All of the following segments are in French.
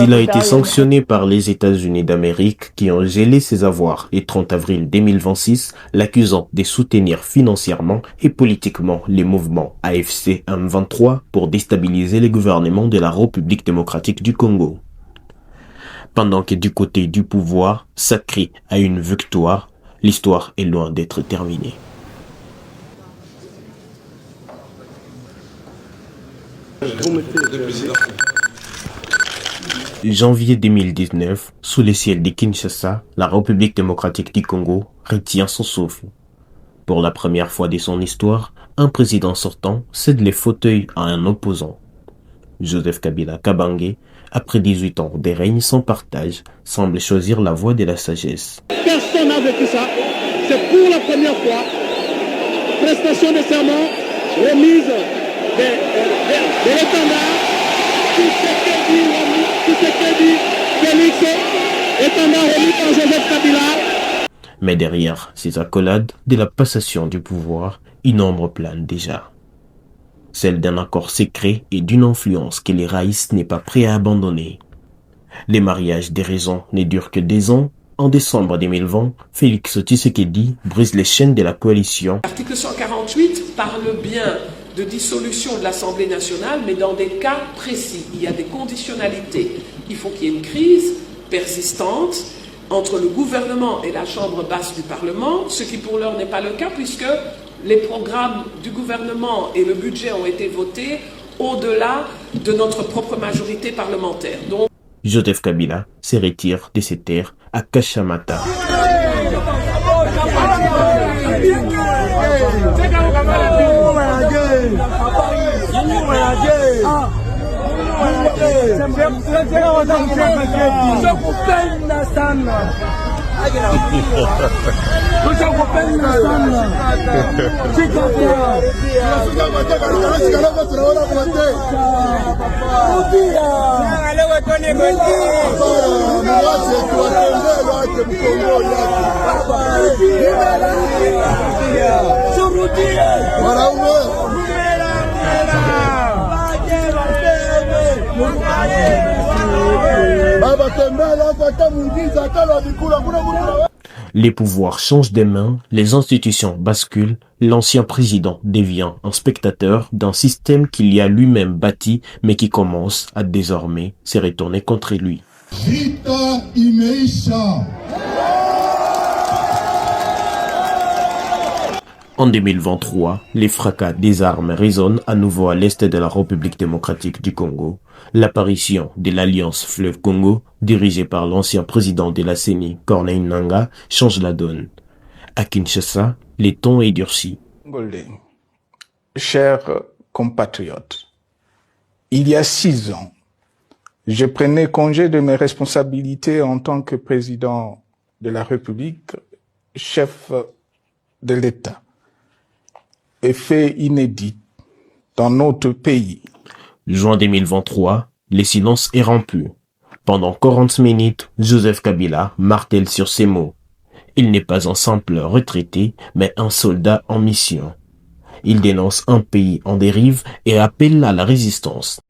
Il a été sanctionné par les États-Unis d'Amérique qui ont gelé ses avoirs le 30 avril 2026, l'accusant de soutenir financièrement et politiquement les mouvements AFC M23 pour déstabiliser le gouvernement de la République démocratique du Congo. Pendant que du côté du pouvoir, ça crie à une victoire, l'histoire est loin d'être terminée. Janvier 2019, sous les ciels de Kinshasa, la République démocratique du Congo retient son souffle. Pour la première fois de son histoire, un président sortant cède les fauteuils à un opposant. Joseph Kabila Kabange, après 18 ans de règne sans partage, semble choisir la voie de la sagesse. Personne n'a vécu ça. C'est pour la première fois. Prestation de serment, remise de l'étendard. Tout ce que dit Félix, étendard remis par Joseph Kabila. Mais derrière ces accolades de la passation du pouvoir, une ombre plane déjà. Celle d'un accord secret et d'une influence que les Raïs n'est pas prêt à abandonner. Les mariages des raisons ne durent que 2 ans. En décembre 2020, Félix Tshisekedi brise les chaînes de la coalition. L'article 148 parle bien de dissolution de l'Assemblée nationale, mais dans des cas précis. Il y a des conditionnalités. Il faut qu'il y ait une crise persistante entre le gouvernement et la chambre basse du Parlement, ce qui pour l'heure n'est pas le cas puisque les programmes du gouvernement et le budget ont été votés au-delà de notre propre majorité parlementaire. Donc, Joseph Kabila se retire de ses terres à Kashamata. Les pouvoirs changent de main, les institutions basculent, l'ancien président devient un spectateur d'un système qu'il y a lui-même bâti mais qui commence à désormais se retourner contre lui. En 2023, les fracas des armes résonnent à nouveau à l'est de la République démocratique du Congo. L'apparition de l'Alliance Fleuve Congo, dirigée par l'ancien président de la CENI, Corneille Nangaa, change la donne. À Kinshasa, les tons est durci. Chers compatriotes, il y a 6 ans, je prenais congé de mes responsabilités en tant que président de la République, chef de l'État. Effet inédit dans notre pays. Juin 2023, le silence est rompu. Pendant 40 minutes, Joseph Kabila martèle sur ces mots. Il n'est pas un simple retraité, mais un soldat en mission. Il dénonce un pays en dérive et appelle à la résistance.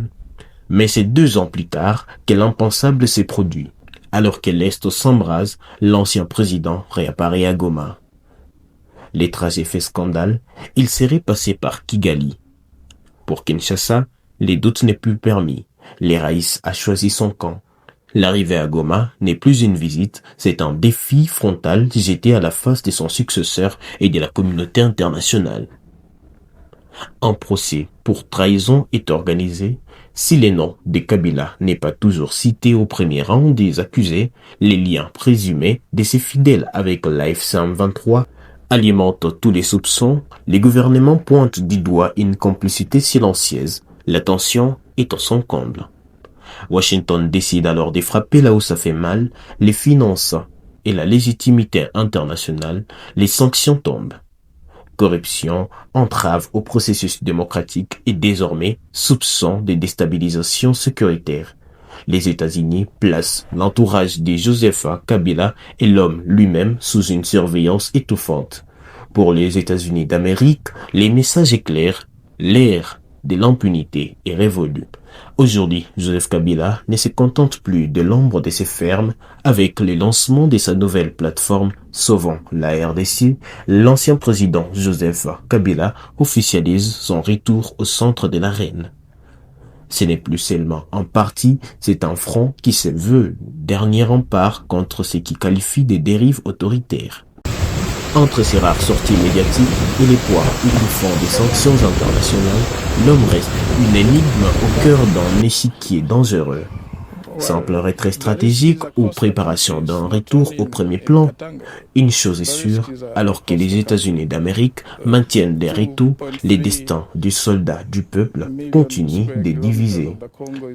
Mais c'est 2 ans plus tard que l'impensable s'est produit. Alors que l'Est s'embrase, l'ancien président réapparaît à Goma. Les trajets fait scandale, il serait passé par Kigali. Pour Kinshasa, les doutes n'est plus permis. Les Raïs a choisi son camp. L'arrivée à Goma n'est plus une visite, c'est un défi frontal jeté à la face de son successeur et de la communauté internationale. Un procès pour trahison est organisé. Si le nom de Kabila n'est pas toujours cité au premier rang des accusés, les liens présumés de ses fidèles avec l'AFC M23 alimente tous les soupçons, les gouvernements pointent du doigt une complicité silencieuse. La tension est à son comble. Washington décide alors de frapper là où ça fait mal, les finances et la légitimité internationale, les sanctions tombent. Corruption, entrave au processus démocratique et désormais soupçon de déstabilisation sécuritaire. Les États-Unis placent l'entourage de Joseph Kabila et l'homme lui-même sous une surveillance étouffante. Pour les États-Unis d'Amérique, les messages éclairent, l'ère de l'impunité est révolue. Aujourd'hui, Joseph Kabila ne se contente plus de l'ombre de ses fermes. Avec le lancement de sa nouvelle plateforme Sauvons la RDC, l'ancien président Joseph Kabila officialise son retour au centre de l'arène. Ce n'est plus seulement un parti, c'est un front qui se veut dernier rempart contre ce qui qualifie de dérives autoritaires. Entre ces rares sorties médiatiques et les poids étouffants des sanctions internationales, l'homme reste une énigme au cœur d'un échiquier dangereux. Simple retrait stratégique ou préparation d'un retour au premier plan, une chose est sûre, alors que les États-Unis d'Amérique maintiennent des retours, les destins du soldat du peuple continuent de diviser.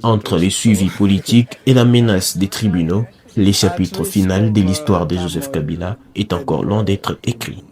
Entre les suivis politiques et la menace des tribunaux, le chapitre final de l'histoire de Joseph Kabila est encore loin d'être écrit.